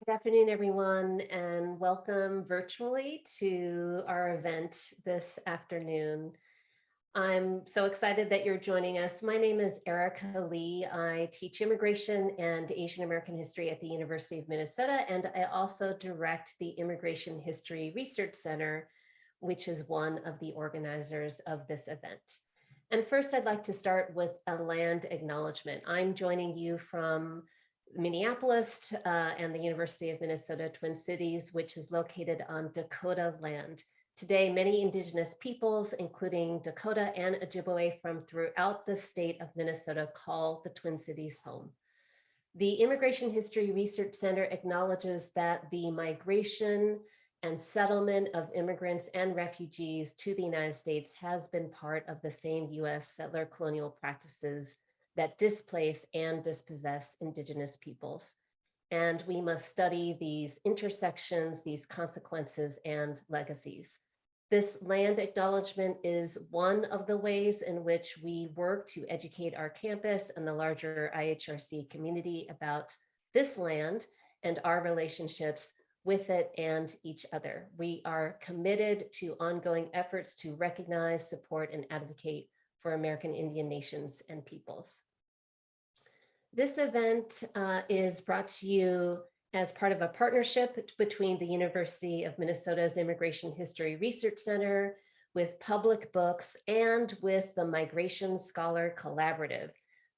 Good afternoon, everyone, and welcome virtually to our event this afternoon. I'm so excited that you're joining us. My name is Erica Lee. I teach immigration and Asian American history at the University of Minnesota, and I also direct the Immigration History Research Center, which is one of the organizers of this event. And first, I'd like to start with a land acknowledgement. I'm joining you from Minneapolis and the University of Minnesota Twin Cities, which is located on Dakota land. Today, many Indigenous peoples, including Dakota and Ojibwe from throughout the state of Minnesota, call the Twin Cities home. The Immigration History Research Center acknowledges that the migration and settlement of immigrants and refugees to the United States has been part of the same US settler colonial practices that displace and dispossess Indigenous peoples. And we must study these intersections, these consequences, and legacies. This land acknowledgement is one of the ways in which we work to educate our campus and the larger IHRC community about this land and our relationships with it and each other. We are committed to ongoing efforts to recognize, support, and advocate for American Indian nations and peoples. This event is brought to you as part of a partnership between the University of Minnesota's Immigration History Research Center, with Public Books, and with the Migration Scholar Collaborative.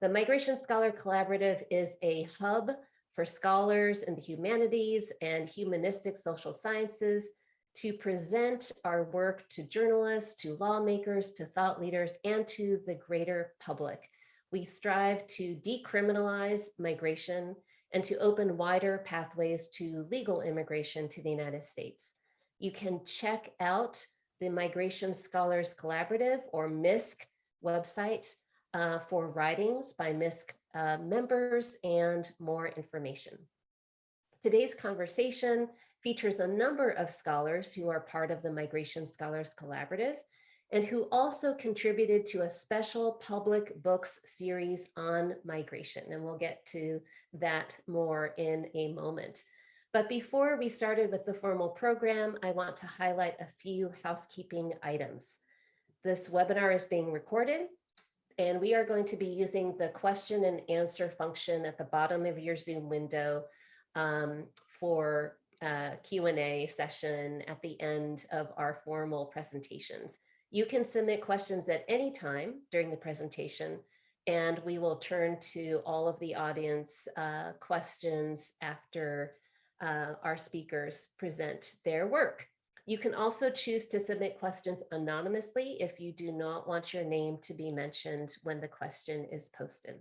The Migration Scholar Collaborative is a hub for scholars in the humanities and humanistic social sciences to present our work to journalists, to lawmakers, to thought leaders, and to the greater public. We strive to decriminalize migration and to open wider pathways to legal immigration to the United States. You can check out the Migration Scholars Collaborative, or MISC, website for writings by MISC members and more information. Today's conversation features a number of scholars who are part of the Migration Scholars Collaborative and who also contributed to a special public books series on migration. And we'll get to that more in a moment. But before we started with the formal program, I want to highlight a few housekeeping items. This webinar is being recorded, and we are going to be using the question and answer function at the bottom of your Zoom window for Q&A session at the end of our formal presentations. You can submit questions at any time during the presentation, and we will turn to all of the audience questions after our speakers present their work. You can also choose to submit questions anonymously if you do not want your name to be mentioned when the question is posted.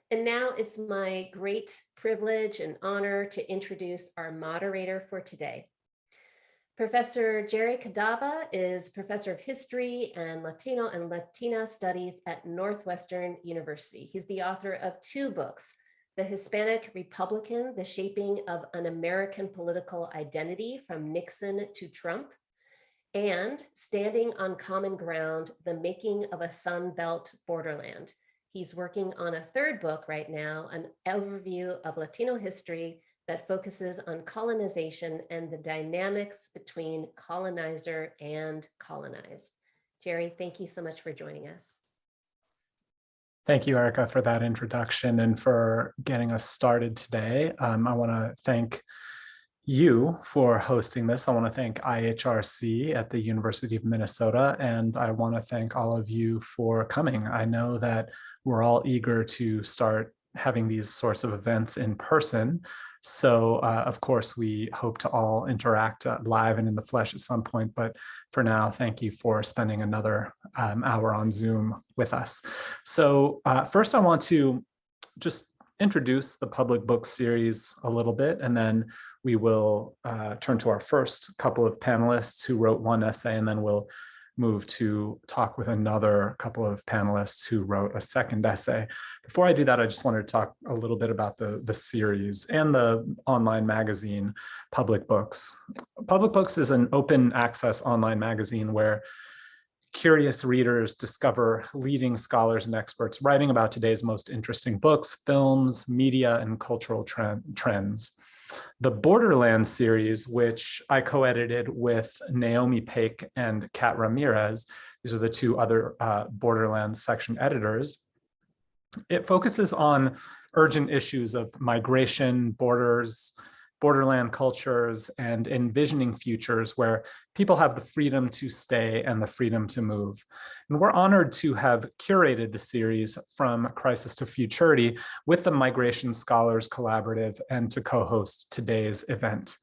And now it's my great privilege and honor to introduce our moderator for today. Professor Jerry Cadava is Professor of History and Latino and Latina Studies at Northwestern University. He's the author of two books, The Hispanic Republican, The Shaping of an American Political Identity from Nixon to Trump, and Standing on Common Ground, The Making of a Sun Belt Borderland. He's working on a third book right now, an overview of Latino history that focuses on colonization and the dynamics between colonizer and colonized. Jerry, thank you so much for joining us. Thank you, Erica, for that introduction and for getting us started today. I want to thank you for hosting this. I want to thank IHRC at the University of Minnesota, and I want to thank all of you for coming. I know that we're all eager to start having these sorts of events in person. So, of course, we hope to all interact live and in the flesh at some point. But for now, thank you for spending another hour on Zoom with us. So first, I want to just introduce the public book series a little bit, and then we will turn to our first couple of panelists who wrote one essay, and then we'll move to talk with another couple of panelists who wrote a second essay. Before I do that, I just wanted to talk a little bit about the series and the online magazine, Public Books. Public Books is an open access online magazine where curious readers discover leading scholars and experts writing about today's most interesting books, films, media, and cultural trends. The Borderlands series, which I co-edited with Naomi Paik and Kat Ramirez, these are the two other Borderlands section editors, it focuses on urgent issues of migration, borders, borderland cultures, and envisioning futures where people have the freedom to stay and the freedom to move. And we're honored to have curated the series from Crisis to Futurity with the Migration Scholars Collaborative and to co-host today's event.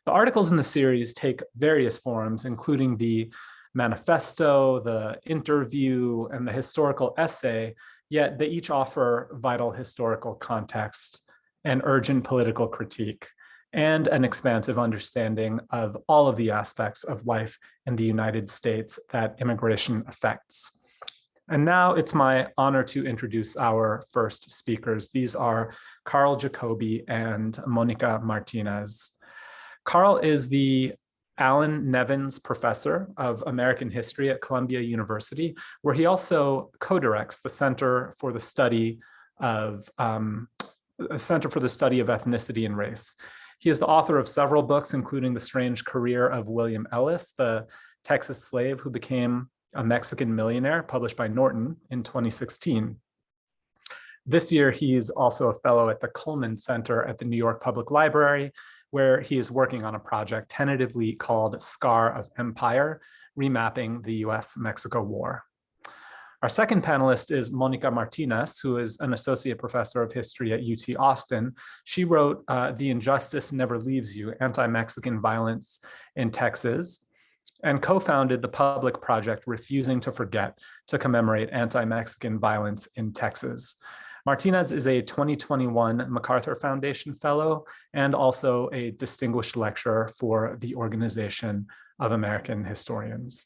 The articles in the series take various forms, including the manifesto, the interview, and the historical essay, yet they each offer vital historical context and urgent political critique, and an expansive understanding of all of the aspects of life in the United States that immigration affects. And now it's my honor to introduce our first speakers. These are Carl Jacobi and Monica Martinez. Carl is the Alan Nevins Professor of American History at Columbia University, where he also co-directs the Center for the Study of Ethnicity and Race. He is the author of several books, including The Strange Career of William Ellis, the Texas slave who became a Mexican millionaire, published by Norton in 2016. This year, he's also a fellow at the Cullman Center at the New York Public Library, where he is working on a project tentatively called Scar of Empire, remapping the US-Mexico War. Our second panelist is Monica Martinez, who is an associate professor of history at UT Austin. She wrote The Injustice Never Leaves You, Anti-Mexican Violence in Texas, and co-founded the public project Refusing to Forget to commemorate anti-Mexican violence in Texas. Martinez is a 2021 MacArthur Foundation Fellow and also a distinguished lecturer for the Organization of American Historians.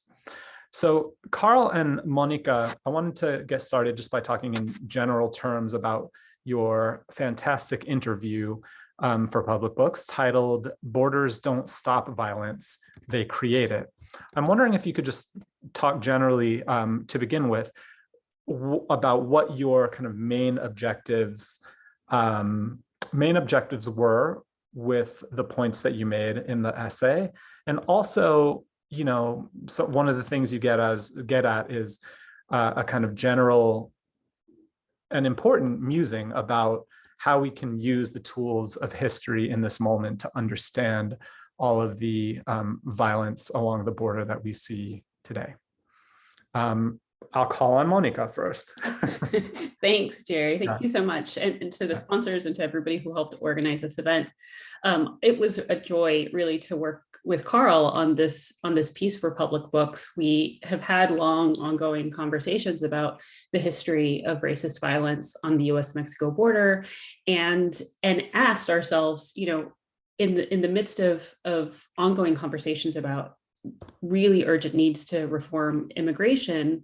So Carl and Monica, I wanted to get started just by talking in general terms about your fantastic interview for Public Books titled Borders Don't Stop Violence, They Create It. I'm wondering if you could just talk generally to begin with about what your kind of main objectives were with the points that you made in the essay, and also, you know, so one of the things you get at is a kind of general and important musing about how we can use the tools of history in this moment to understand all of the violence along the border that we see today. I'll call on Monica first. Thanks, Jerry. Thank you so much. And to the sponsors and to everybody who helped organize this event. It was a joy really to work with Carl on this piece for Public Books. We have had long ongoing conversations about the history of racist violence on the US-Mexico border and asked ourselves, you know, in the midst of ongoing conversations about really urgent needs to reform immigration,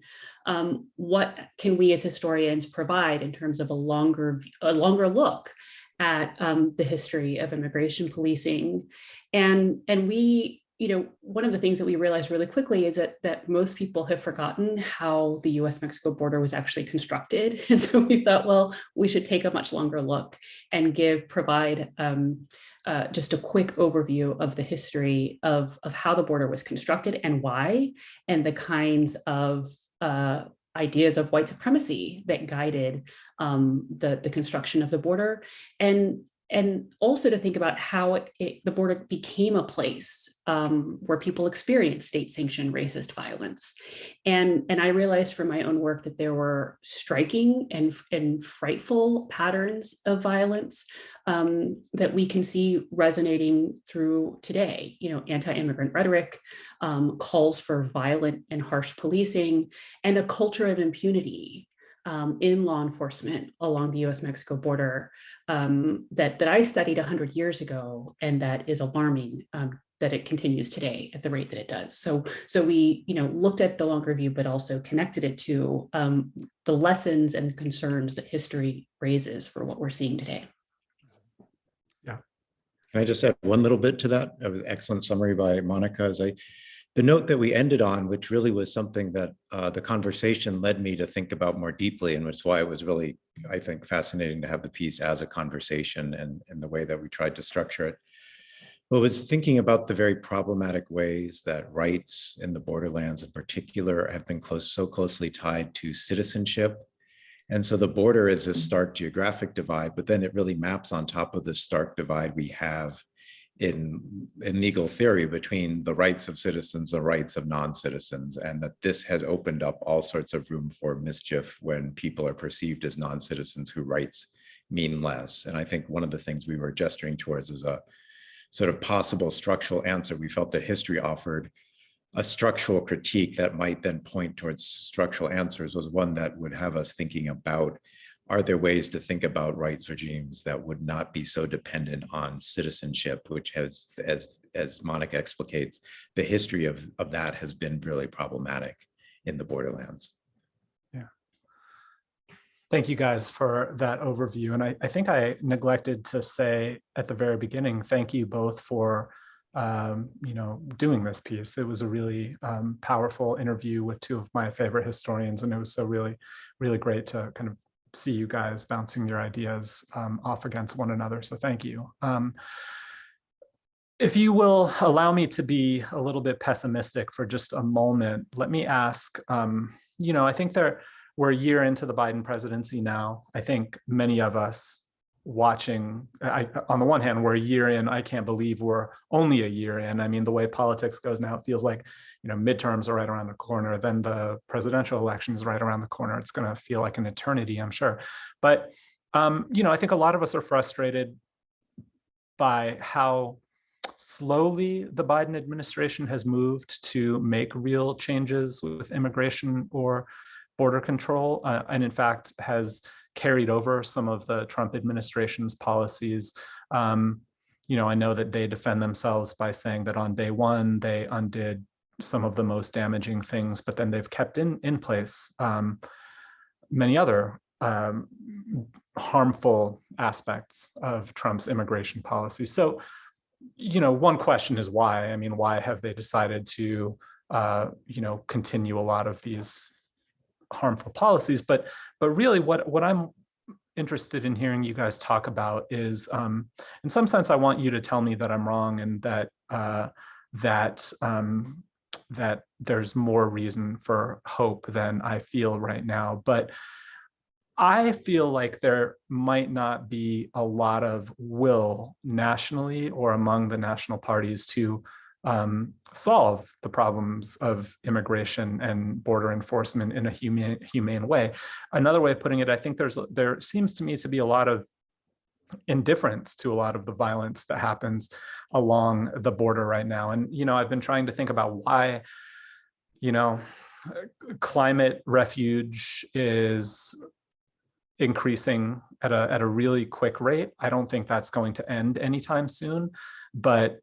what can we as historians provide in terms of a longer look at the history of immigration policing? And we, you know, one of the things that we realized really quickly is that most people have forgotten how the US-Mexico border was actually constructed. And so we thought, well, we should take a much longer look and provide just a quick overview of the history of how the border was constructed and why, and the kinds of ideas of white supremacy that guided the construction of the border, and also to think about how the border became a place where people experienced state-sanctioned racist violence. And I realized from my own work that there were striking and frightful patterns of violence that we can see resonating through today. You know, anti-immigrant rhetoric, calls for violent and harsh policing, and a culture of impunity in law enforcement along the US-Mexico border that I studied 100 years ago, and that is alarming that it continues today at the rate that it does. So we, you know, looked at the longer view, but also connected it to the lessons and concerns that history raises for what we're seeing today. Yeah. Can I just add one little bit to that? Excellent summary by Monica. As I the note that we ended on, which really was something that the conversation led me to think about more deeply, and which is why it was really, I think, fascinating to have the piece as a conversation and the way that we tried to structure it. Well, I was thinking about the very problematic ways that rights in the borderlands in particular have been so closely tied to citizenship. And so the border is a stark geographic divide, but then it really maps on top of the stark divide we have in legal theory between the rights of citizens and rights of non-citizens, and that this has opened up all sorts of room for mischief when people are perceived as non-citizens whose rights mean less. And I think one of the things we were gesturing towards is a sort of possible structural answer. We felt that history offered a structural critique that might then point towards structural answers, was one that would have us thinking about, are there ways to think about rights regimes that would not be so dependent on citizenship, which has, as Monica explicates, the history of that has been really problematic in the borderlands. Yeah. Thank you guys for that overview. And I think I neglected to say at the very beginning, thank you both for doing this piece. It was a really powerful interview with two of my favorite historians, and it was so really, really great to kind of see you guys bouncing your ideas off against one another. So thank you. If you will allow me to be a little bit pessimistic for just a moment, let me ask, I think we're a year into the Biden presidency now. I think many of us watching, on the one hand, we're a year in. I can't believe we're only a year in. I mean, the way politics goes now, it feels like, midterms are right around the corner. Then the presidential election is right around the corner. It's going to feel like an eternity, I'm sure. But, I think a lot of us are frustrated by how slowly the Biden administration has moved to make real changes with immigration or border control, and in fact has carried over some of the Trump administration's policies. I know that they defend themselves by saying that on day one, they undid some of the most damaging things, but then they've kept in place many other harmful aspects of Trump's immigration policy. So, one question is why? I mean, why have they decided to, continue a lot of these harmful policies? But really what I'm interested in hearing you guys talk about is, in some sense, I want you to tell me that I'm wrong and that there's more reason for hope than I feel right now. But I feel like there might not be a lot of will nationally or among the national parties to solve the problems of immigration and border enforcement in a humane way. Another way of putting it, I think there seems to me to be a lot of indifference to a lot of the violence that happens along the border right now. And, I've been trying to think about why, climate refuge is increasing at a really quick rate. I don't think that's going to end anytime soon, but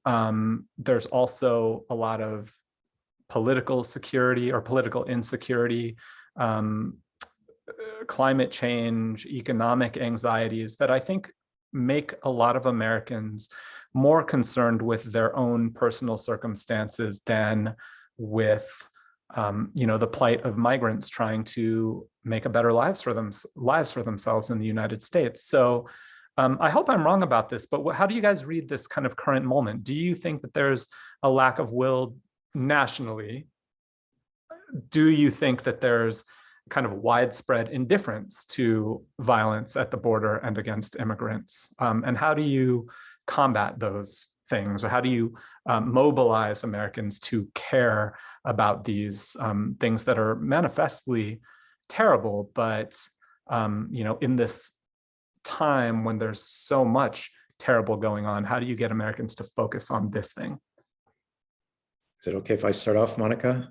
there's also a lot of political security or political insecurity, climate change, economic anxieties that I think make a lot of Americans more concerned with their own personal circumstances than with the plight of migrants trying to make a better lives for themselves in the United States. So I hope I'm wrong about this, but how do you guys read this kind of current moment? Do you think that there's a lack of will nationally? Do you think that there's kind of widespread indifference to violence at the border and against immigrants? And how do you combat those things, or how do you mobilize Americans to care about these things that are manifestly terrible, but in this time when there's so much terrible going on, how do you get Americans to focus on this thing? Is it okay if I start off, Monica?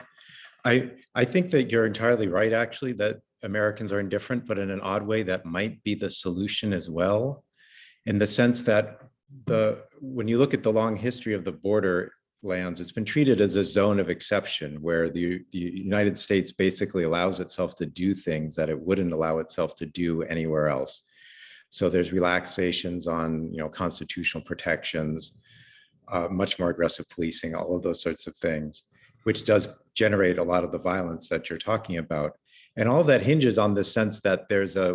I think that you're entirely right, actually, that Americans are indifferent, but in an odd way that might be the solution as well, in the sense that when you look at the long history of the borderlands, it's been treated as a zone of exception where the United States basically allows itself to do things that it wouldn't allow itself to do anywhere else. So there's relaxations on constitutional protections, much more aggressive policing, all of those sorts of things, which does generate a lot of the violence that you're talking about. And all that hinges on the sense that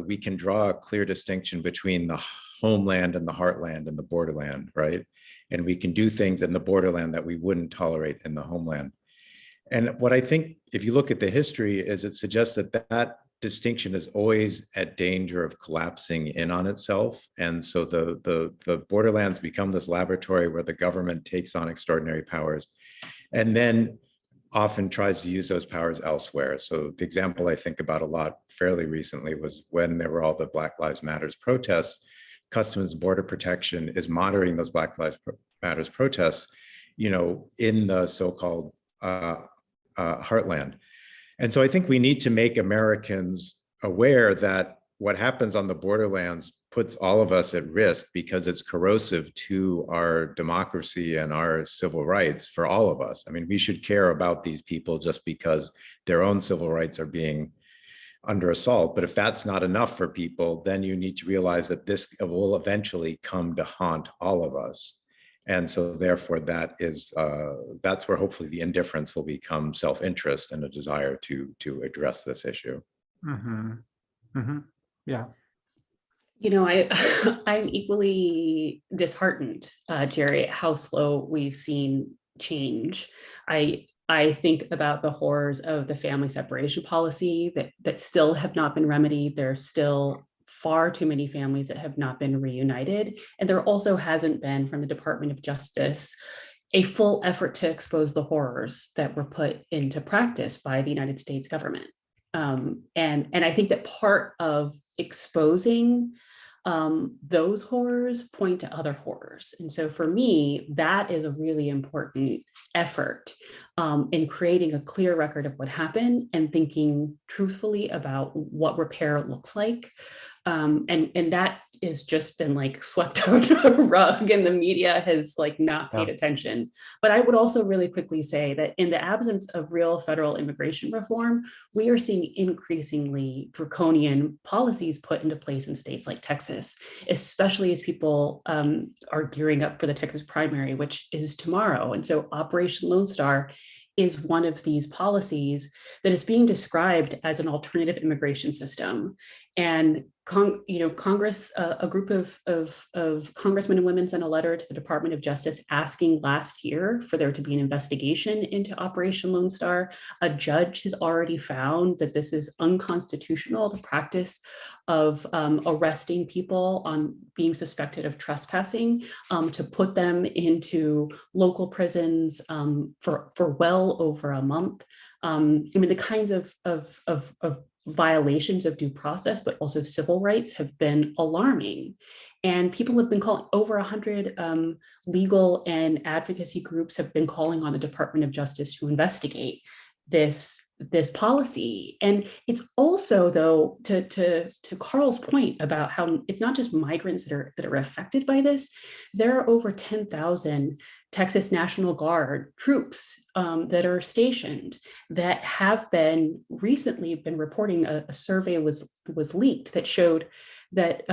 we can draw a clear distinction between the homeland and the heartland and the borderland, right? And we can do things in the borderland that we wouldn't tolerate in the homeland. And what I think, if you look at the history, is it suggests that that distinction is always at danger of collapsing in on itself. And so the borderlands become this laboratory where the government takes on extraordinary powers and then often tries to use those powers elsewhere. So the example I think about a lot fairly recently was when there were all the Black Lives Matters protests. Customs and Border Protection is monitoring those Black Lives Matters protests, in the so-called heartland. And so I think we need to make Americans aware that what happens on the borderlands puts all of us at risk because it's corrosive to our democracy and our civil rights for all of us. I mean, we should care about these people just because their own civil rights are being under assault. But if that's not enough for people, then you need to realize that this will eventually come to haunt all of us. And so therefore that's where hopefully the indifference will become self-interest and a desire to address this issue. Mm-hmm. Mm-hmm. Yeah. I'm equally disheartened, Jerry, at how slow we've seen change. I think about the horrors of the family separation policy that still have not been remedied. There's still far too many families that have not been reunited. And there also hasn't been, from the Department of Justice, a full effort to expose the horrors that were put into practice by the United States government. And I think that part of exposing those horrors point to other horrors. And so for me, that is a really important effort in creating a clear record of what happened and thinking truthfully about what repair looks like. And that has just been like swept under the rug, and the media has like not paid attention. But I would also really quickly say that in the absence of real federal immigration reform, we are seeing increasingly draconian policies put into place in states like Texas, especially as people are gearing up for the Texas primary, which is tomorrow. And so Operation Lone Star is one of these policies that is being described as an alternative immigration system. And Congress, a group of congressmen and women sent a letter to the Department of Justice asking last year for there to be an investigation into Operation Lone Star. A judge has already found that this is unconstitutional, the practice of arresting people on being suspected of trespassing, to put them into local prisons for well over a month. I mean, the kinds of violations of due process, but also civil rights, have been alarming. And people have been calling, over 100 legal and advocacy groups have been calling on the Department of Justice to investigate this policy. And it's also, though, to Carl's point about how it's not just migrants that are affected by this. There are over 10,000 Texas National Guard troops that are stationed that have recently been reporting. A survey was leaked that showed that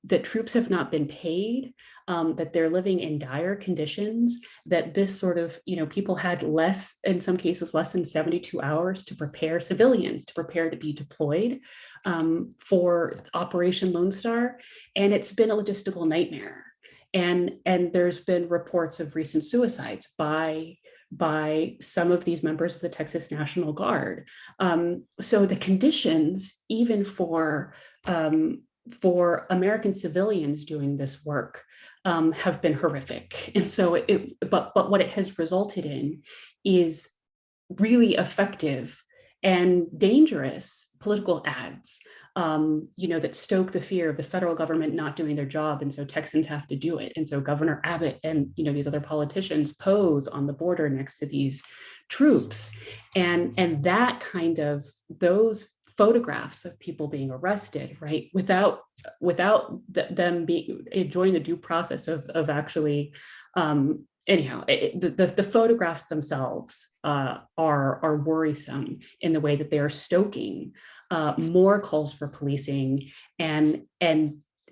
that troops have not been paid, that they're living in dire conditions, that this sort of, people had in some cases, less than 72 hours to prepare civilians to prepare to be deployed for Operation Lone Star. And it's been a logistical nightmare. And there's been reports of recent suicides by some of these members of the Texas National Guard. So the conditions, even for American civilians doing this work, have been horrific. And so but what it has resulted in is really effective and dangerous political ads, that stoke the fear of the federal government not doing their job. And so Texans have to do it. And so Governor Abbott and, these other politicians pose on the border next to these troops. And that kind of, those photographs of people being arrested, right, without them enjoying the due process of actually, the photographs themselves are worrisome in the way that they are stoking more calls for policing, and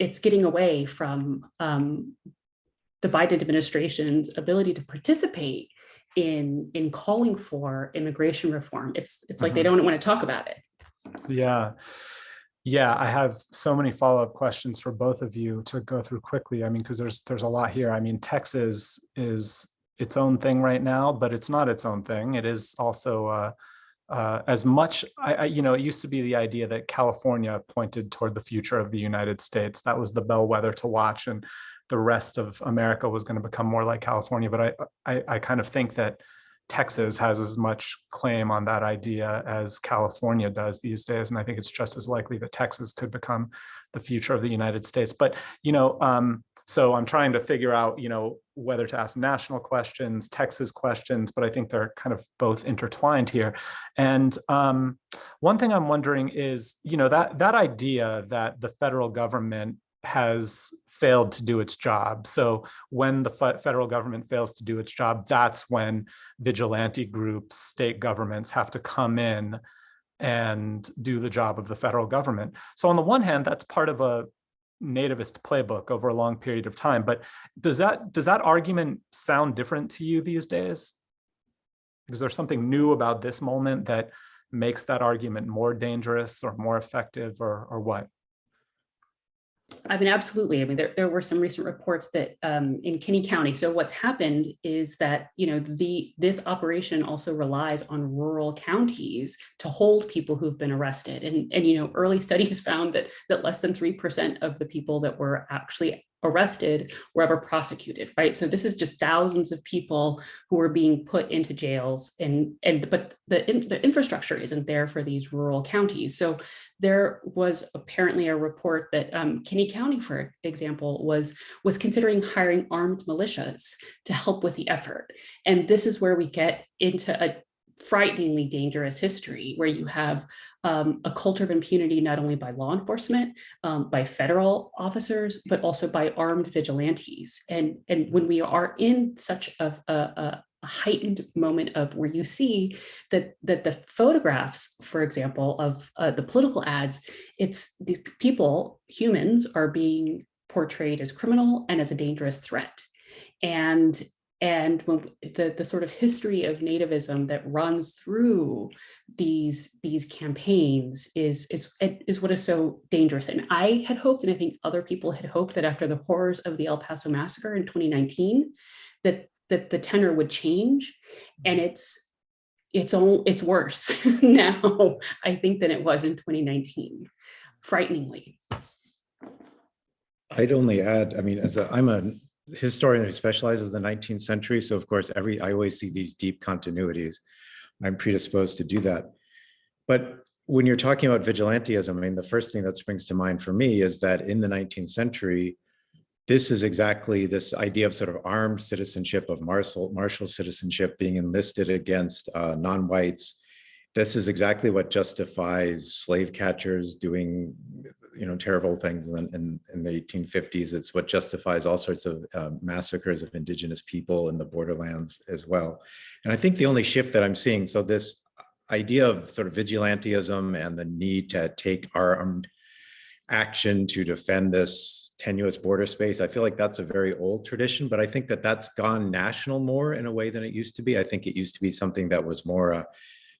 it's getting away from the Biden administration's ability to participate in calling for immigration reform. It's like they don't want to talk about it. Yeah. Yeah, I have so many follow-up questions for both of you to go through quickly. I mean, because there's a lot here. I mean, Texas is its own thing right now, but it's not its own thing. It is also as much, it used to be the idea that California pointed toward the future of the United States. That was the bellwether to watch, and the rest of America was going to become more like California. But I kind of think that Texas has as much claim on that idea as California does these days. And I think it's just as likely that Texas could become the future of the United States. But, so I'm trying to figure out, whether to ask national questions, Texas questions, but I think they're kind of both intertwined here. And one thing I'm wondering is, that idea that the federal government has failed to do its job. So when the federal government fails to do its job, that's when vigilante groups, state governments have to come in and do the job of the federal government. So on the one hand, that's part of a nativist playbook over a long period of time. But does that argument sound different to you these days? Is there something new about this moment that makes that argument more dangerous or more effective, or what? I mean, absolutely. I mean, there were some recent reports that in Kinney County. So what's happened is that, this operation also relies on rural counties to hold people who've been arrested. And early studies found that less than 3% of the people that were actually arrested were ever prosecuted, right? So this is just thousands of people who are being put into jails, but the infrastructure isn't there for these rural counties. So there was apparently a report that Kinney County, for example, was considering hiring armed militias to help with the effort. And this is where we get into a frighteningly dangerous history where you have a culture of impunity, not only by law enforcement, by federal officers, but also by armed vigilantes. And when we are in such a heightened moment of where you see that the photographs, for example, of the political ads, it's the people, humans, are being portrayed as criminal and as a dangerous threat. And when the sort of history of nativism that runs through these campaigns is what is so dangerous. And I had hoped, and I think other people had hoped, that after the horrors of the El Paso massacre in 2019, that the tenor would change. And it's worse now, I think, than it was in 2019, frighteningly. I'd only add, I mean, I'm a historian who specializes in the 19th century. So of course, I always see these deep continuities. I'm predisposed to do that. But when you're talking about vigilantism, I mean, the first thing that springs to mind for me is that in the 19th century, this is exactly this idea of sort of armed citizenship, of martial citizenship being enlisted against non-whites. This is exactly what justifies slave catchers doing terrible things in the 1850s. It's what justifies all sorts of massacres of indigenous people in the Borderlands as well. And I think the only shift that I'm seeing, so this idea of sort of vigilantism and the need to take armed action to defend this tenuous border space, I feel like that's a very old tradition, but I think that that's gone national more in a way than it used to be. I think it used to be something that was more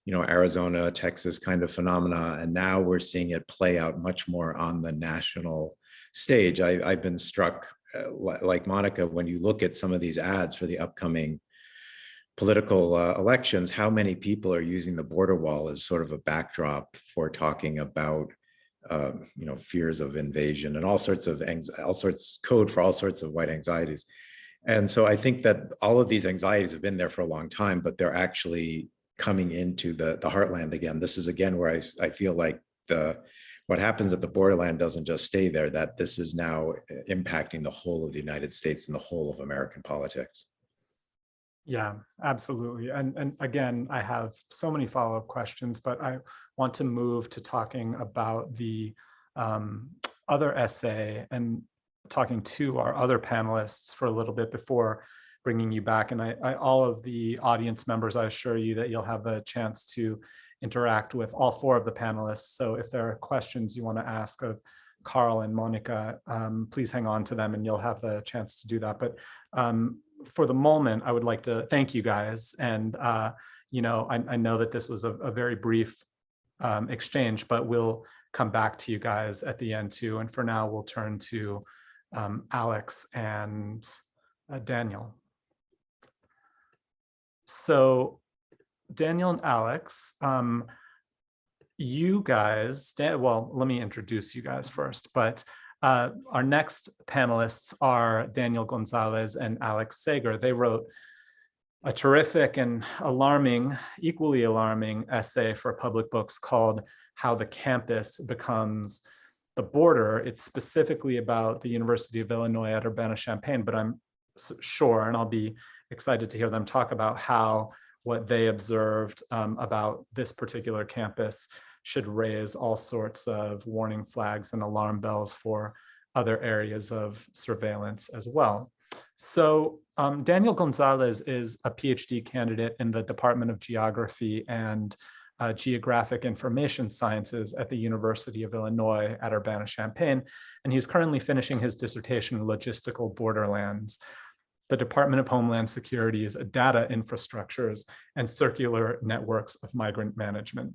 Arizona, Texas kind of phenomena. And now we're seeing it play out much more on the national stage. I've been struck, like Monica, when you look at some of these ads for the upcoming political elections, how many people are using the border wall as sort of a backdrop for talking about fears of invasion and all sorts code for all sorts of white anxieties. And so I think that all of these anxieties have been there for a long time, but they're actually coming into the heartland again. This is again where I feel like what happens at the borderland doesn't just stay there, that this is now impacting the whole of the United States and the whole of American politics. Yeah, absolutely. And again, I have so many follow-up questions, but I want to move to talking about the other essay and talking to our other panelists for a little bit before bringing you back. And all of the audience members, I assure you that you'll have the chance to interact with all four of the panelists. So if there are questions you want to ask of Carl and Monica, please hang on to them and you'll have the chance to do that. But for the moment, I would like to thank you guys. And, I know that this was a very brief exchange, but we'll come back to you guys at the end too. And for now, we'll turn to Alex and Daniel. So Daniel and Alex, you guys, well, let me introduce you guys first, but our next panelists are Daniel Gonzalez and Alex Sager. They wrote a terrific and alarming, equally alarming essay for Public Books called How the Campus Becomes the Border. It's specifically about the University of Illinois at Urbana-Champaign, but I'm sure, and I'll be excited to hear them talk about how what they observed about this particular campus should raise all sorts of warning flags and alarm bells for other areas of surveillance as well. So Daniel Gonzalez is a PhD candidate in the Department of Geography and Geographic Information Sciences at the University of Illinois at Urbana-Champaign, and he's currently finishing his dissertation in Logistical Borderlands, the Department of Homeland Security's data infrastructures and circular networks of migrant management.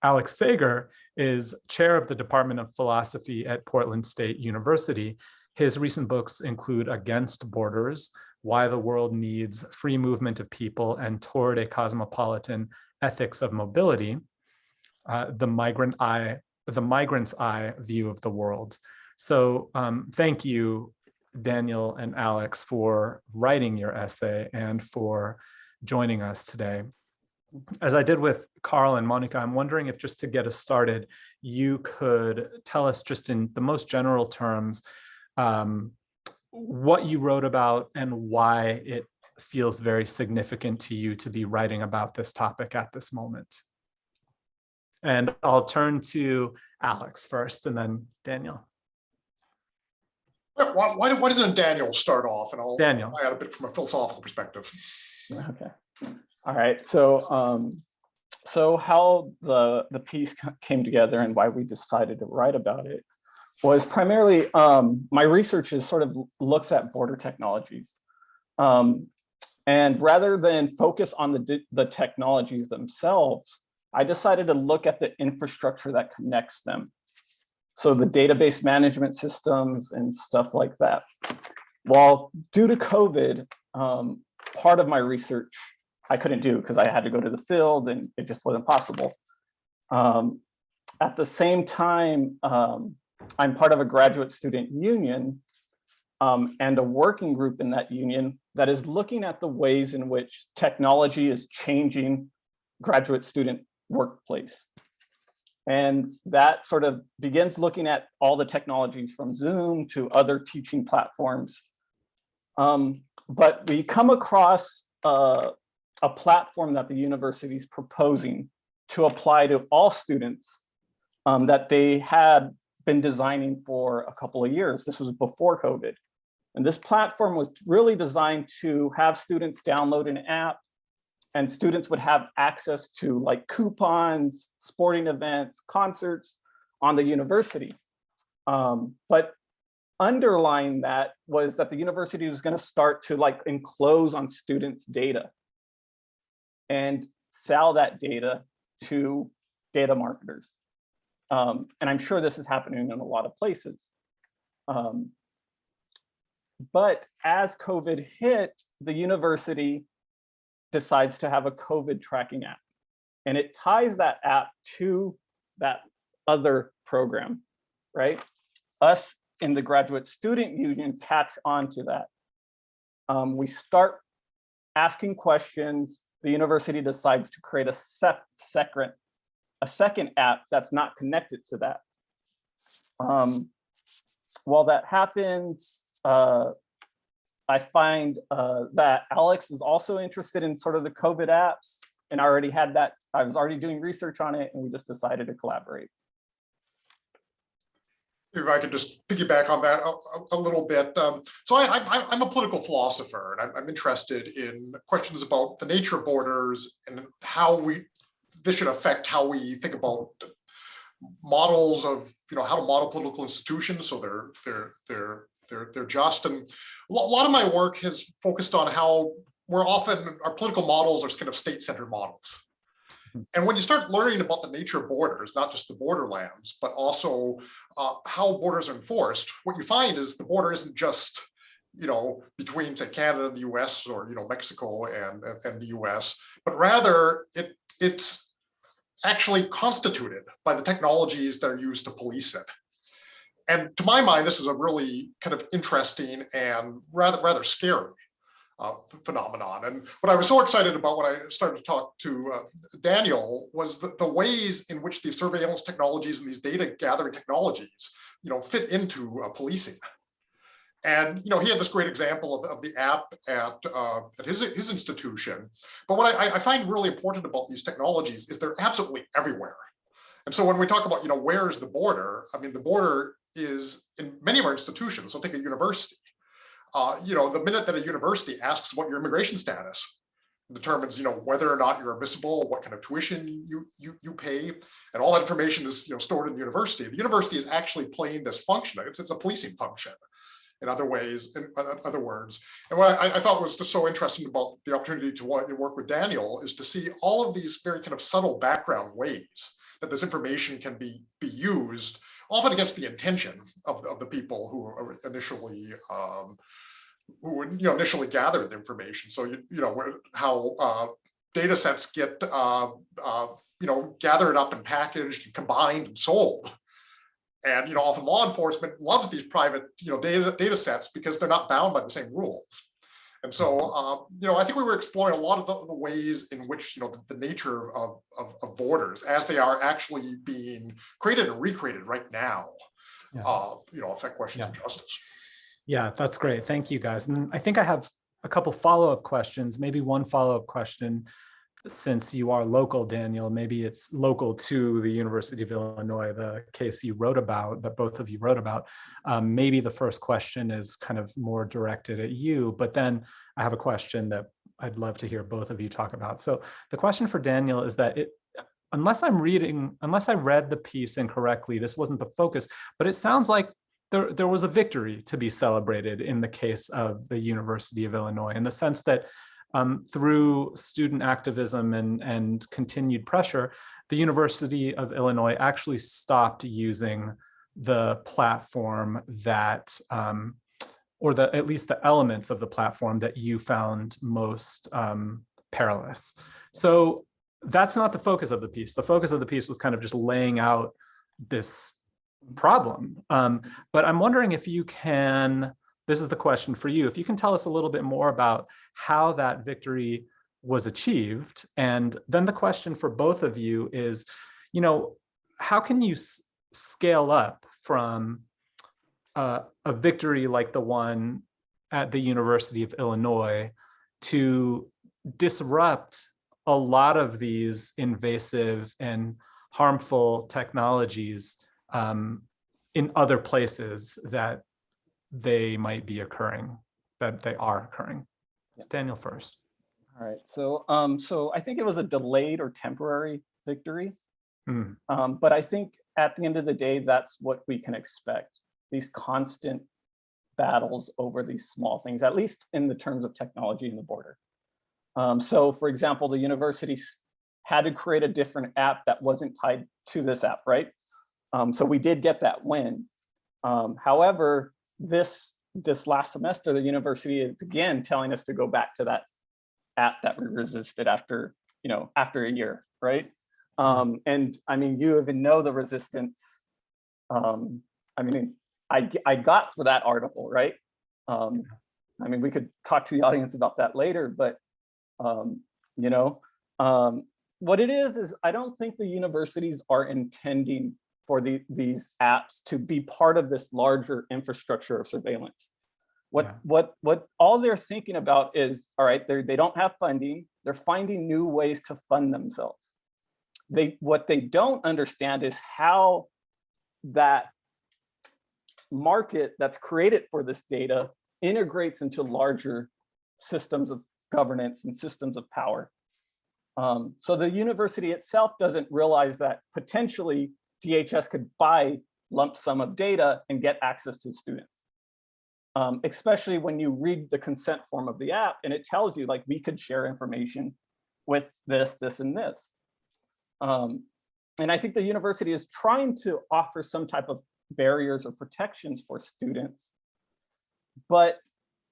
Alex Sager is chair of the Department of Philosophy at Portland State University. His recent books include Against Borders, Why the World Needs Free Movement of People and Toward a Cosmopolitan Ethics of Mobility, the Migrant's Eye View of the World. So thank you, Daniel and Alex, for writing your essay and for joining us today. As I did with Carl and Monica, I'm wondering if, just to get us started, you could tell us just in the most general terms what you wrote about and why it feels very significant to you to be writing about this topic at this moment. And I'll turn to Alex first and then Daniel. Why doesn't Daniel start off, and I'll add a bit from a philosophical perspective. Okay. All right. So so how the piece came together and why we decided to write about it was primarily my research is sort of looks at border technologies. And rather than focus on the technologies themselves, I decided to look at the infrastructure that connects them. So the database management systems and stuff like that. Well, due to COVID, part of my research I couldn't do because I had to go to the field and it just wasn't possible. At the same time, I'm part of a graduate student union and a working group in that union that is looking at the ways in which technology is changing graduate student workplace. And that sort of begins looking at all the technologies from Zoom to other teaching platforms. But we come across a platform that the university is proposing to apply to all students that they had been designing for a couple of years. This was before COVID. And this platform was really designed to have students download an app, and students would have access to like coupons, sporting events, concerts on the university. But underlying that was that the university was going to start to like enclose on students' data and sell that data to data marketers. And I'm sure this is happening in a lot of places. But as COVID hit, the university decides to have a COVID tracking app. And it ties that app to that other program, right? Us in the graduate student union catch on to that. We start asking questions. The university decides to create a second app that's not connected to that. While that happens, I find that Alex is also interested in sort of the COVID apps, and I already had that. I was already doing research on it, and we just decided to collaborate. If I could just piggyback on that a little bit. So I'm a political philosopher, and I'm interested in questions about the nature of borders and how this should affect how we think about models of, how to model political institutions. So they're They're just, and a lot of my work has focused on how we're often, our political models are kind of state-centered models. And when you start learning about the nature of borders, not just the borderlands, but also how borders are enforced, what you find is the border isn't just, between, say, Canada and the US, or, Mexico and the US, but rather it's actually constituted by the technologies that are used to police it. And to my mind, this is a really kind of interesting and rather scary phenomenon. And what I was so excited about when I started to talk to Daniel was the ways in which these surveillance technologies and these data gathering technologies, fit into policing. And he had this great example of the app at his institution. But what I find really important about these technologies is they're absolutely everywhere. And so when we talk about where is the border, I mean, the border is in many of our institutions. So take a university. The minute that a university asks what your immigration status, determines whether or not you're admissible, what kind of tuition you pay, and all that information is stored in the university. The university is actually playing this function. It's a policing function. In other words. And what I thought was just so interesting about the opportunity to work with Daniel is to see all of these very kind of subtle background ways that this information can be used, often against the intention of the people who initially initially gathered the information. So how data sets get gathered up and packaged and combined and sold. And often law enforcement loves these private data sets because they're not bound by the same rules. And so I think we were exploring a lot of the ways in which the nature of borders, as they are actually being created and recreated right now, affect questions of justice. Yeah, that's great. Thank you, guys. And I think I have a couple follow-up questions, maybe one follow-up question. Since you are local, Daniel, maybe it's local to the University of Illinois, the case you wrote about, that both of you wrote about. Maybe the first question is kind of more directed at you, but then I have a question that I'd love to hear both of you talk about. So the question for Daniel is that unless I read the piece incorrectly, this wasn't the focus, but it sounds like there was a victory to be celebrated in the case of the University of Illinois, in the sense that through student activism and continued pressure, the University of Illinois actually stopped using the platform that, or at least the elements of the platform that you found most perilous. So that's not the focus of the piece. The focus of the piece was kind of just laying out this problem. But I'm wondering if you can, this is the question for you, if you can tell us a little bit more about how that victory was achieved. And then the question for both of you is, how can you scale up from a victory like the one at the University of Illinois to disrupt a lot of these invasive and harmful technologies in other places that they might be occurring, that they are occurring? It's Daniel first. All right. So so I think it was a delayed or temporary victory. But I think at the end of the day, that's what we can expect. These constant battles over these small things, at least in the terms of technology in the border. So for example, the university had to create a different app that wasn't tied to this app, right? So we did get that win. However, this last semester, the university is again telling us to go back to that app that we resisted after a year, right? And I mean, you even know the resistance. I mean, I got for that article, right? I mean, we could talk to the audience about that later, but what it is I don't think the universities are intending for these apps to be part of this larger infrastructure of surveillance. What all they're thinking about is, all right, they don't have funding. They're finding new ways to fund themselves. What they don't understand is how that market that's created for this data integrates into larger systems of governance and systems of power. So the university itself doesn't realize that potentially DHS could buy lump sum of data and get access to students. especially when you read the consent form of the app and it tells you like we could share information with this, this, and this. And I think the university is trying to offer some type of barriers or protections for students, but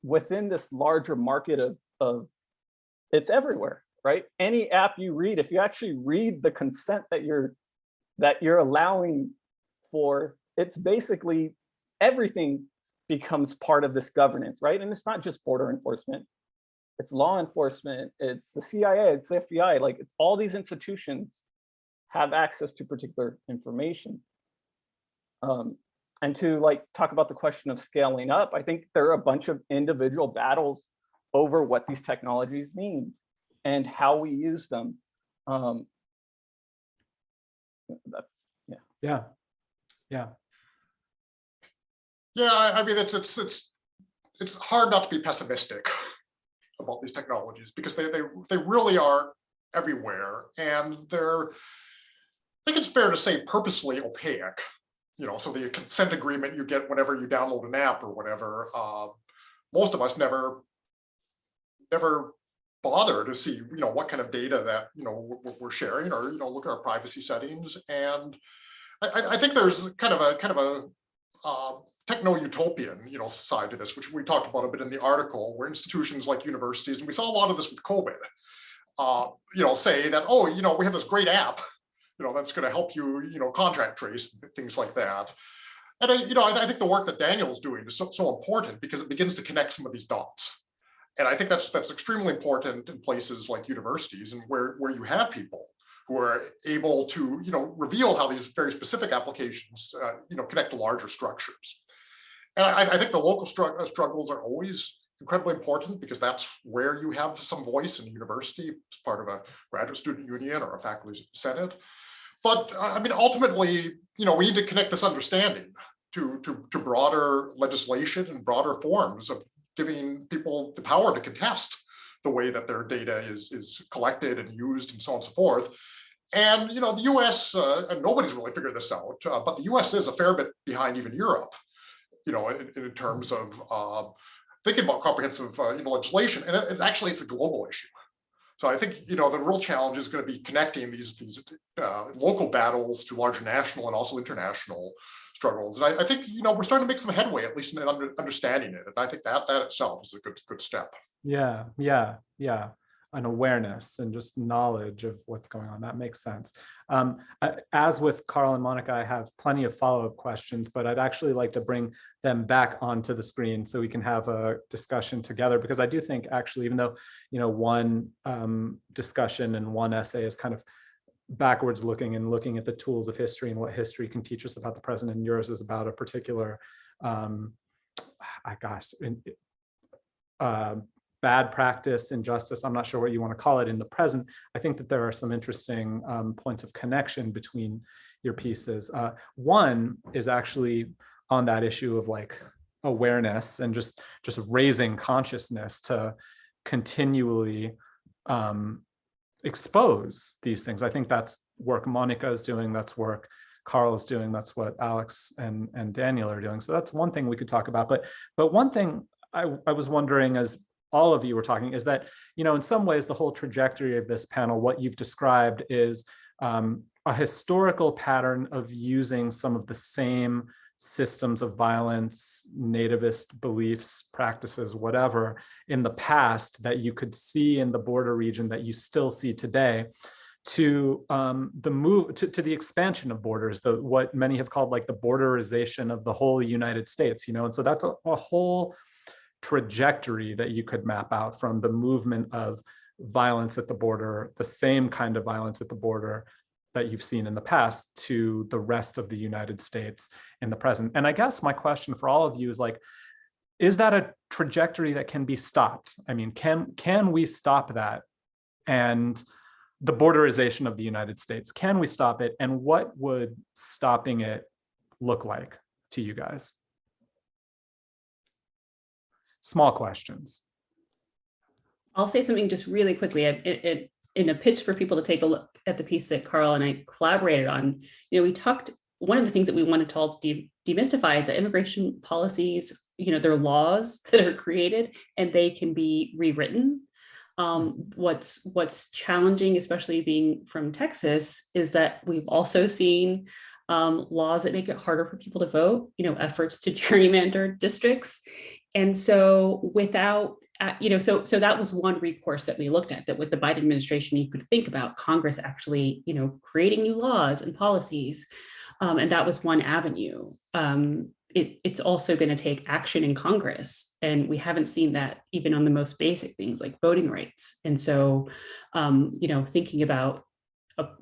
within this larger market of it's everywhere, right? Any app you read, if you actually read the consent that you're allowing for, it's basically everything becomes part of this governance, right? And it's not just border enforcement, it's law enforcement, it's the CIA, it's the FBI, like all these institutions have access to particular information. And to like talk about the question of scaling up, I think there are a bunch of individual battles over what these technologies mean and how we use them. That's Yeah. I mean, it's hard not to be pessimistic about these technologies because they really are everywhere, and they're, I think it's fair to say, purposely opaque. So the consent agreement you get whenever you download an app or whatever, most of us never bother to see, what kind of data that, we're sharing, or, look at our privacy settings. And I think there's kind of a techno-utopian, side to this, which we talked about a bit in the article, where institutions like universities, and we saw a lot of this with COVID, say that, oh, we have this great app, that's going to help you, contract trace, things like that. And I think the work that Daniel's doing is so important because it begins to connect some of these dots. And I think that's extremely important in places like universities, and where you have people who are able to, reveal how these very specific applications, connect to larger structures. And I think the local struggles are always incredibly important because that's where you have some voice in a university as part of a graduate student union or a faculty senate. But I mean, ultimately, we need to connect this understanding to broader legislation and broader forms of giving people the power to contest the way that their data is collected and used and so on and so forth. And, the US, and nobody's really figured this out, but the US is a fair bit behind even Europe, in terms of thinking about comprehensive legislation. And it's a global issue. So I think, the real challenge is going to be connecting these local battles to larger national and also international struggles. And I think, we're starting to make some headway, at least in understanding it. And I think that itself is a good step. Yeah. An awareness and just knowledge of what's going on. That makes sense. As with Carl and Monica, I have plenty of follow-up questions, but I'd actually like to bring them back onto the screen so we can have a discussion together, because I do think actually, even though, one discussion and one essay is kind of backwards looking and looking at the tools of history and what history can teach us about the present, and yours is about a particular, bad practice, injustice, I'm not sure what you want to call it, in the present. I think that there are some interesting points of connection between your pieces. One is actually on that issue of like awareness and just raising consciousness to continually expose these things. I think that's work Monica is doing, that's work Carl is doing, that's what Alex and Daniel are doing. So that's one thing we could talk about. But one thing I was wondering, as all of you were talking, is that, in some ways, the whole trajectory of this panel, what you've described is a historical pattern of using some of the same systems of violence, nativist beliefs, practices, whatever, in the past that you could see in the border region that you still see today, to the move to the expansion of borders, what many have called like the borderization of the whole United States, and so that's a whole trajectory that you could map out, from the movement of violence at the border, the same kind of violence at the border that you've seen in the past, to the rest of the United States in the present. And I guess my question for all of you is like, is that a trajectory that can be stopped? I mean, can we stop that? And the borderization of the United States, can we stop it? And what would stopping it look like to you guys? Small questions. I'll say something just really quickly. In a pitch for people to take a look at the piece that Carl and I collaborated on, we talked one of the things that we wanted to all demystify is that immigration policies, they're laws that are created and they can be rewritten. What's challenging, especially being from Texas, is that we've also seen laws that make it harder for people to vote, efforts to gerrymander districts. And so without, so that was one recourse that we looked at, that with the Biden administration, you could think about Congress actually, creating new laws and policies. And that was one avenue. It's also going to take action in Congress. And we haven't seen that even on the most basic things like voting rights. And so, thinking about,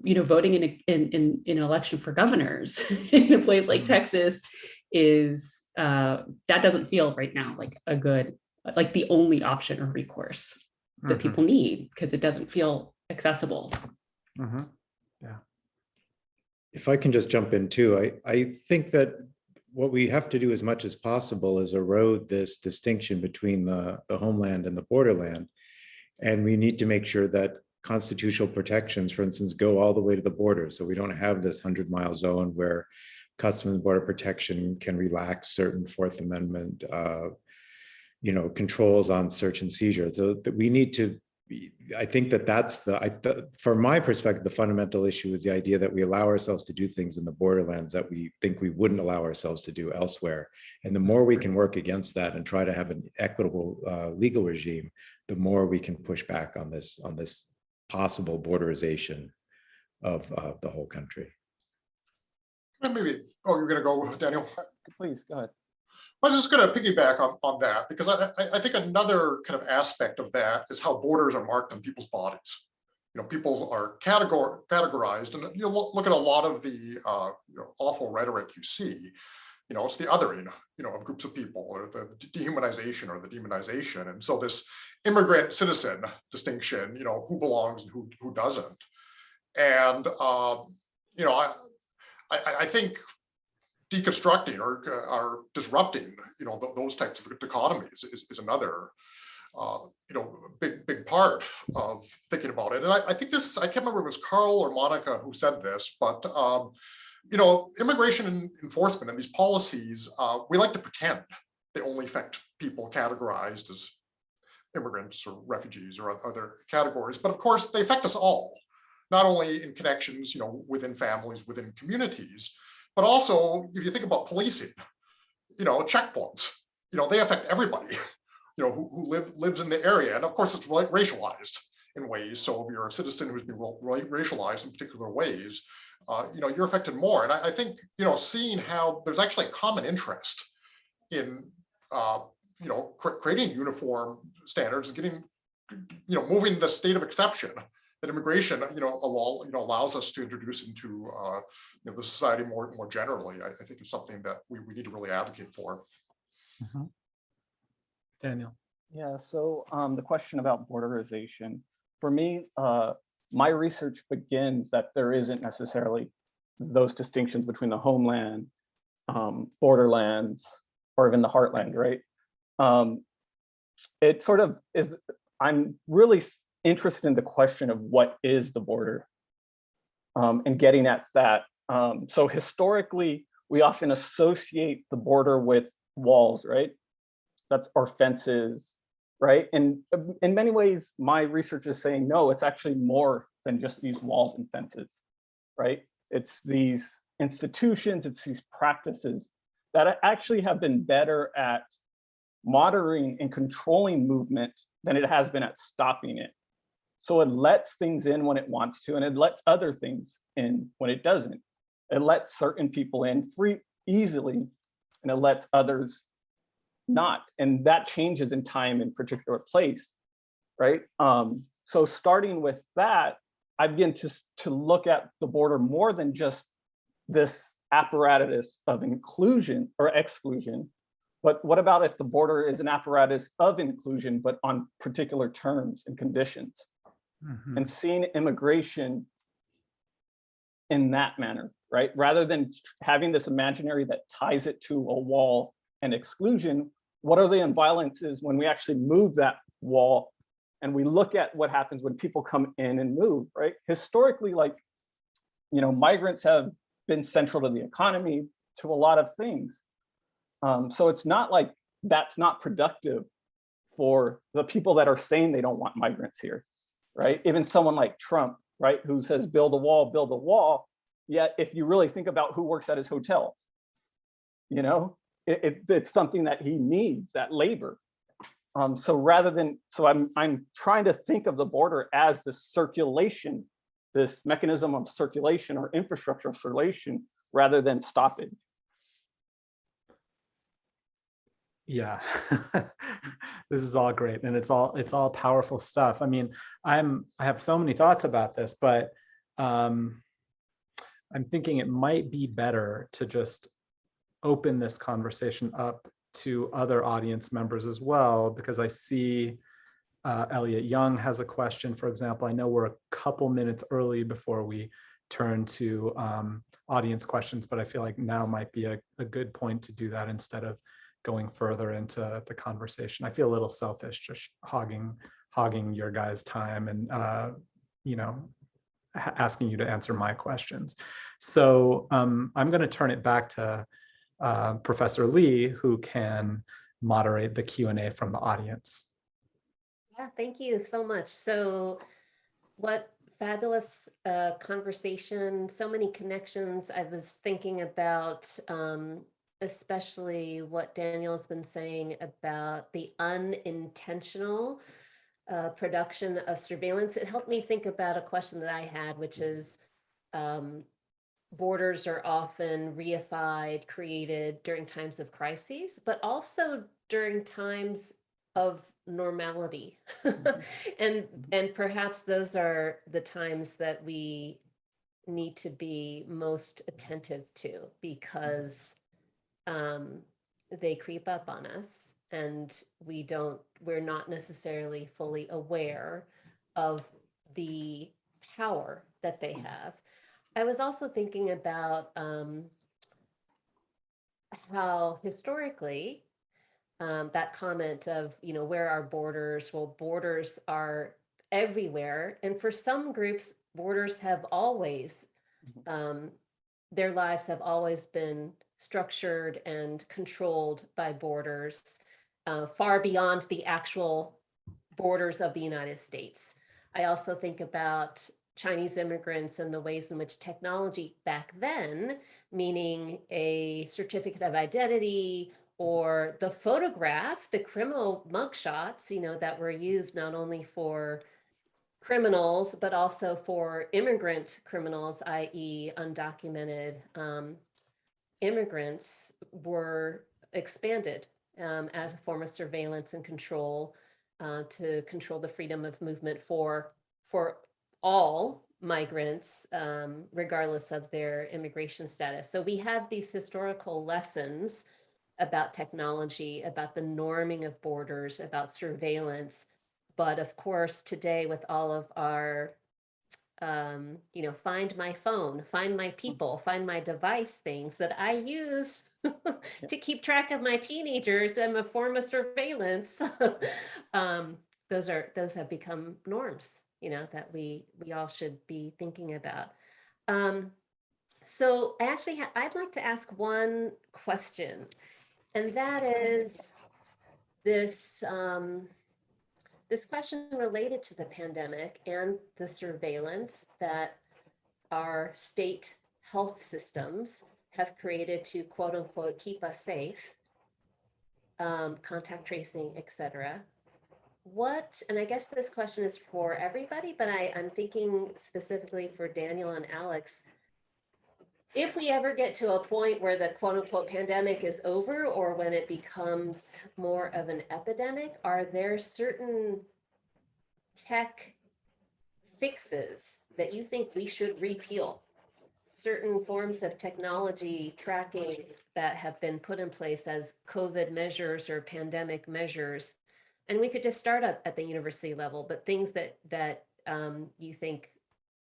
voting in an election for governors in a place like Texas is, that doesn't feel right now like a good, like the only option or recourse that people need, because it doesn't feel accessible. Yeah. If I can just jump in too, I think that what we have to do as much as possible is erode this distinction between the homeland and the borderland. And we need to make sure that constitutional protections, for instance, go all the way to the border. So we don't have this 100-mile zone where Customs and Border Protection can relax certain Fourth Amendment controls on search and seizure. So that we need to, I think that's from my perspective, the fundamental issue is the idea that we allow ourselves to do things in the borderlands that we think we wouldn't allow ourselves to do elsewhere. And the more we can work against that and try to have an equitable legal regime, the more we can push back on this possible borderization of the whole country. Maybe, you're going to go, Daniel? Please, go ahead. I was just going to piggyback on that, because I think another kind of aspect of that is how borders are marked on people's bodies. People are categorized, and you look at a lot of the awful rhetoric you see. It's the othering, of groups of people, or the dehumanization or the demonization. And so this immigrant citizen distinction, who belongs and who doesn't. And I think deconstructing or disrupting, those types of dichotomies is another, big part of thinking about it. And I think this, I can't remember if it was Carl or Monica who said this, but immigration enforcement and these policies, we like to pretend they only affect people categorized as immigrants or refugees or other categories, but of course they affect us all, not only in connections, within families, within communities, but also if you think about policing, checkpoints, they affect everybody, who lives in the area. And of course it's racialized in ways. So if you're a citizen who's been racialized in particular ways, you're affected more. And I think, seeing how there's actually a common interest in, creating uniform standards and getting, moving the state of exception that immigration, allows us to introduce into, the society more generally, I think is something that we need to really advocate for. Daniel. Yeah, so the question about borderization, for me, my research begins that there isn't necessarily those distinctions between the homeland, borderlands, or even the heartland, right? It sort of is, I'm really interested in the question of what is the border, and getting at that. So historically, we often associate the border with walls, right? Or fences, right? And in many ways, my research is saying, no, it's actually more than just these walls and fences, right? It's these institutions, it's these practices that actually have been better at monitoring and controlling movement than it has been at stopping it. So it lets things in when it wants to, and it lets other things in when it doesn't. It lets certain people in easily, and it lets others not. And that changes in time and particular place, right? So starting with that, I begin to look at the border more than just this apparatus of inclusion or exclusion, but what about if the border is an apparatus of inclusion, but on particular terms and conditions? And seeing immigration in that manner, right? Rather than having this imaginary that ties it to a wall and exclusion, what are the imbalances when we actually move that wall and we look at what happens when people come in and move, right? Historically, migrants have been central to the economy, to a lot of things. So it's not like that's not productive for the people that are saying they don't want migrants here, right? Even someone like Trump, right, who says build a wall, build a wall. Yet if you really think about who works at his hotel, you know, it's something that he needs, that labor. So rather than, so I'm trying to think of the border as the circulation, this mechanism of circulation or infrastructure of circulation, rather than stoppage. Yeah, this is all great, and it's all powerful stuff. I mean, I have so many thoughts about this, but I'm thinking it might be better to just open this conversation up to other audience members as well, because I see Elliot Young has a question, for example. I know we're a couple minutes early before we turn to audience questions, but I feel like now might be a good point to do that instead of going further into the conversation. I feel a little selfish just hogging your guys' time and you know, asking you to answer my questions. So I'm going to turn it back to Professor Lee, who can moderate the Q&A from the audience. Yeah, thank you so much. So what fabulous conversation, so many connections. I was thinking about especially what Daniel's been saying about the unintentional production of surveillance. It helped me think about a question that I had, which is borders are often reified, created during times of crises, but also during times of normality. and perhaps those are the times that we need to be most attentive to, because they creep up on us and we're not necessarily fully aware of the power that they have. I was also thinking about how historically that comment of, you know, where are borders? Well, borders are everywhere. And for some groups, borders have always, their lives have always been structured and controlled by borders far beyond the actual borders of the United States. I also think about Chinese immigrants and the ways in which technology back then, meaning a certificate of identity or the photograph, the criminal mugshots, you know, that were used not only for criminals, but also for immigrant criminals, i.e. undocumented immigrants, were expanded as a form of surveillance and control to control the freedom of movement for all migrants, regardless of their immigration status. So we have these historical lessons about technology, about the norming of borders, about surveillance. But of course, today with all of our, you know, find my phone, find my people, find my device things that I use to keep track of my teenagers and a form of surveillance. Those have become norms, you know, that we all should be thinking about. So actually, I'd like to ask one question, and that is this this question related to the pandemic and the surveillance that our state health systems have created to, quote unquote, keep us safe, contact tracing, etc. And I guess this question is for everybody, but I'm thinking specifically for Daniel and Alex. If we ever get to a point where the quote unquote pandemic is over, or when it becomes more of an epidemic, are there certain tech fixes that you think we should repeal? Certain forms of technology tracking that have been put in place as COVID measures or pandemic measures? And we could just start up at the university level, but things that you think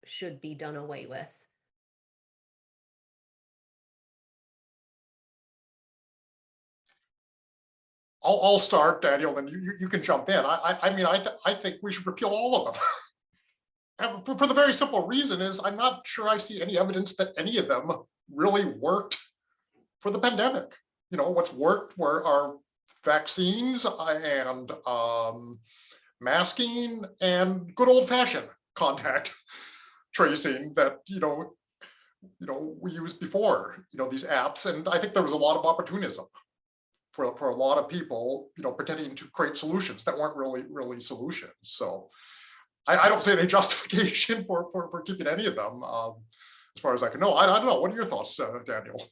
should be done away with. I'll start, Daniel, and you can jump in. I mean, I think we should repeal all of them. For the very simple reason is I'm not sure I see any evidence that any of them really worked for the pandemic. What's worked were our vaccines and masking and good old-fashioned contact tracing that we used before these apps. And I think there was a lot of opportunism for a lot of people pretending to create solutions that weren't really solutions. So I don't see any justification for keeping any of them, as far as I can know. I don't know. What are your thoughts, Daniel?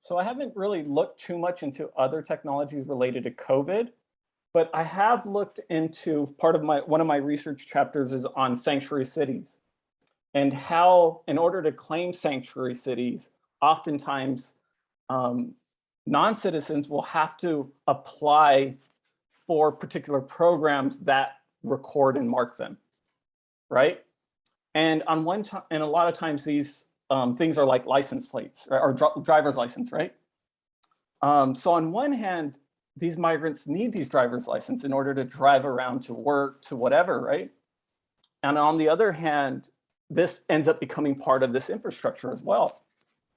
So I haven't really looked too much into other technologies related to COVID, but I have looked into one of my research chapters is on sanctuary cities, and how, in order to claim sanctuary cities, oftentimes non-citizens will have to apply for particular programs that record and mark them, right? And a lot of times these things are like license plates, right, or driver's license, right? So on one hand, these migrants need these driver's license in order to drive around to work, to whatever, right? And on the other hand, this ends up becoming part of this infrastructure as well.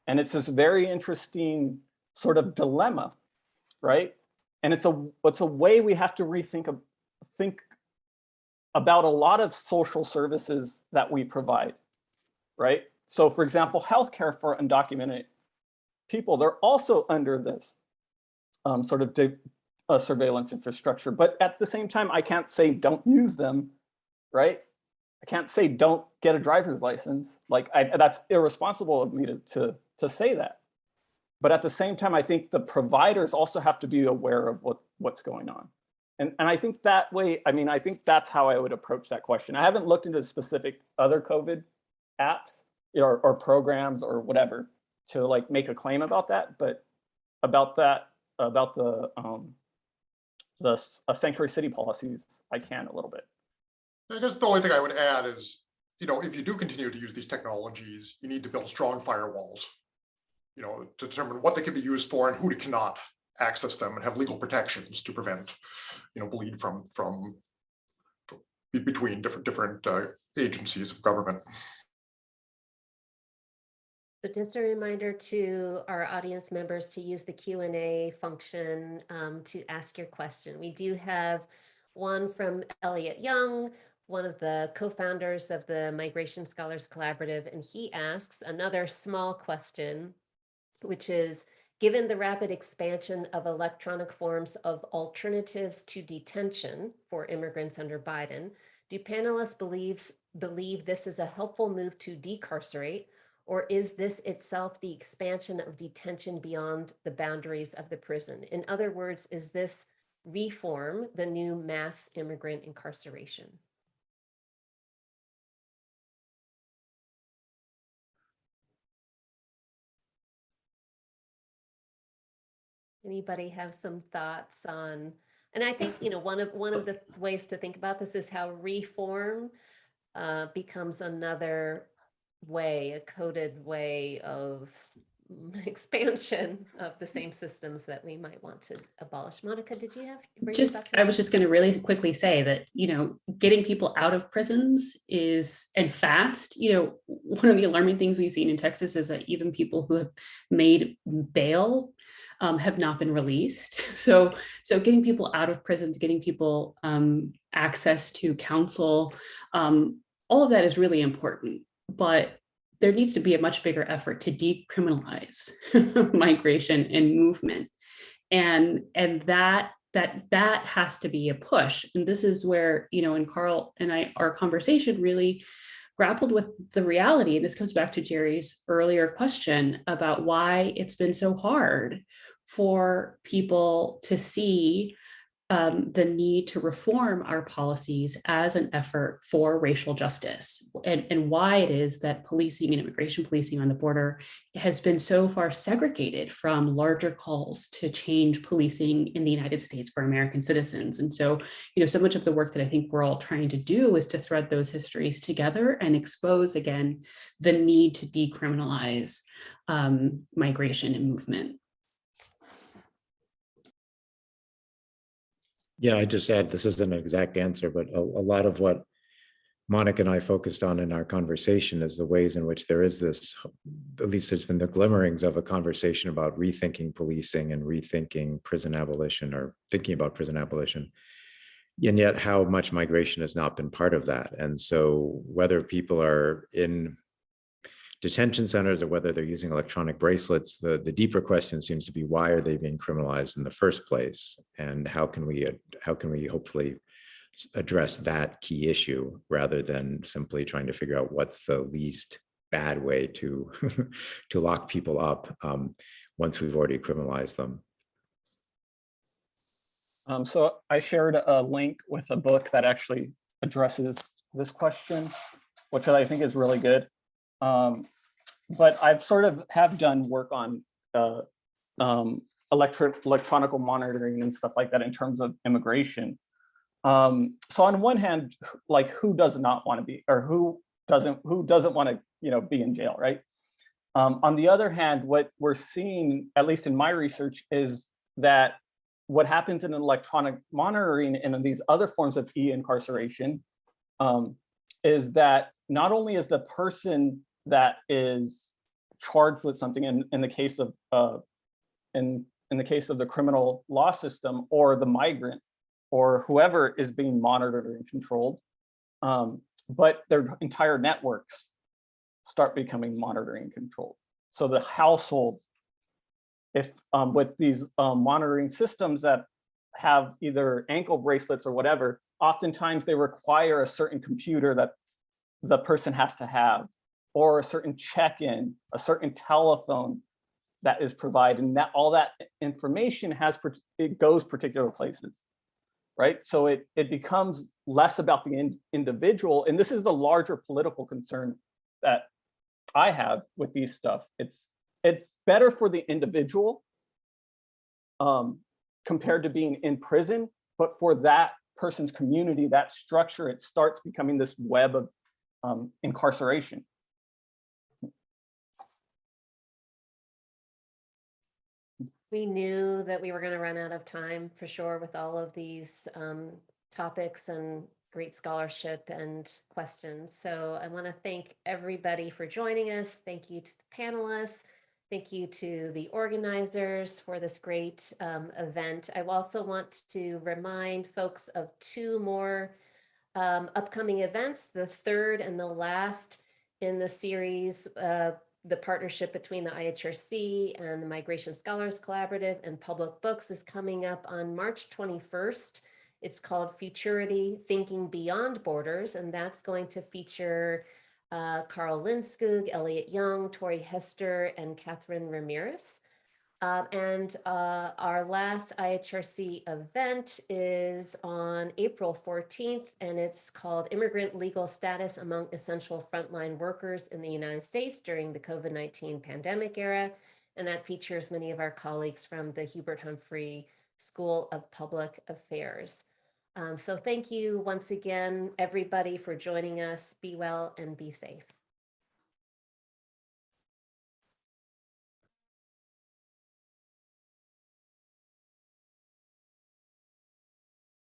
And it's this very interesting sort of dilemma, right? And it's a way we have to think about a lot of social services that we provide, right? So for example, healthcare for undocumented people, they're also under this sort of surveillance infrastructure. But at the same time, I can't say don't use them, right? I can't say don't get a driver's license. Like that's irresponsible of me to say that. But at the same time, I think the providers also have to be aware of what's going on. And I think that way, I mean, I think that's how I would approach that question. I haven't looked into specific other COVID apps or programs or whatever to like make a claim about that, but about the sanctuary city policies, I can a little bit. I guess the only thing I would add is, if you do continue to use these technologies, you need to build strong firewalls, to determine what they can be used for and who cannot access them, and have legal protections to prevent, bleed from between different agencies of government. So just a reminder to our audience members to use the Q&A function to ask your question. We do have one from Elliot Young, one of the co-founders of the Migration Scholars Collaborative, and he asks another small question, which is, given the rapid expansion of electronic forms of alternatives to detention for immigrants under Biden, do panelists believe this is a helpful move to decarcerate, or is this itself the expansion of detention beyond the boundaries of the prison? In other words, is this reform the new mass immigrant incarceration? Anybody have some thoughts on, and I think, one of the ways to think about this is how reform becomes another way, a coded way of expansion of the same systems that we might want to abolish. Monica, did you have? I was just going to really quickly say that, getting people out of prisons and fast, one of the alarming things we've seen in Texas is that even people who have made bail have not been released. So getting people out of prisons, getting people access to counsel, all of that is really important. But there needs to be a much bigger effort to decriminalize migration and movement, and that has to be a push. And this is where, and Carl and our conversation really grappled with the reality. And this comes back to Jerry's earlier question about why it's been so hard for people to see the need to reform our policies as an effort for racial justice, and why it is that policing and immigration policing on the border has been so far segregated from larger calls to change policing in the United States for American citizens. And so, so much of the work that I think we're all trying to do is to thread those histories together and expose, again, the need to decriminalize migration and movement. Yeah, I just add, this isn't an exact answer, but a lot of what Monica and I focused on in our conversation is the ways in which there is this, at least there's been the glimmerings of a conversation about rethinking policing and rethinking prison abolition, or thinking about prison abolition. And yet how much migration has not been part of that. And so whether people are in detention centers or whether they're using electronic bracelets, the deeper question seems to be, why are they being criminalized in the first place? And how can we hopefully address that key issue rather than simply trying to figure out what's the least bad way to to lock people up once we've already criminalized them. So I shared a link with a book that actually addresses this question, which I think is really good. But I've sort of have done work on electronic monitoring and stuff like that in terms of immigration. So on one hand, like, who does not want to be, or who doesn't want to, be in jail, right? On the other hand, what we're seeing, at least in my research, is that what happens in electronic monitoring and in these other forms of e-incarceration is that not only is the person that is charged with something in the case of in the case of the criminal law system, or the migrant, or whoever is being monitored and controlled, but their entire networks start becoming monitoring and controlled. So the household, if with these monitoring systems that have either ankle bracelets or whatever, oftentimes they require a certain computer that the person has to have, or a certain check-in, a certain telephone that is provided, and that all that information it goes particular places, right? So it becomes less about the individual, and this is the larger political concern that I have with these stuff. It's better for the individual compared to being in prison, but for that person's community, that structure, it starts becoming this web of incarceration. We knew that we were going to run out of time for sure with all of these topics and great scholarship and questions. So I want to thank everybody for joining us. Thank you to the panelists. Thank you to the organizers for this great event. I also want to remind folks of two more upcoming events, the third and the last in the series, the partnership between the IHRC and the Migration Scholars Collaborative and Public Books is coming up on March 21st. It's called Futurity, Thinking Beyond Borders, and that's going to feature Carl Lindskog, Elliot Young, Tori Hester, and Catherine Ramirez. And our last IHRC event is on April 14th, and it's called Immigrant Legal Status Among Essential Frontline Workers in the United States During the COVID-19 Pandemic Era. And that features many of our colleagues from the Hubert Humphrey School of Public Affairs. So thank you once again, everybody, for joining us. Be well and be safe.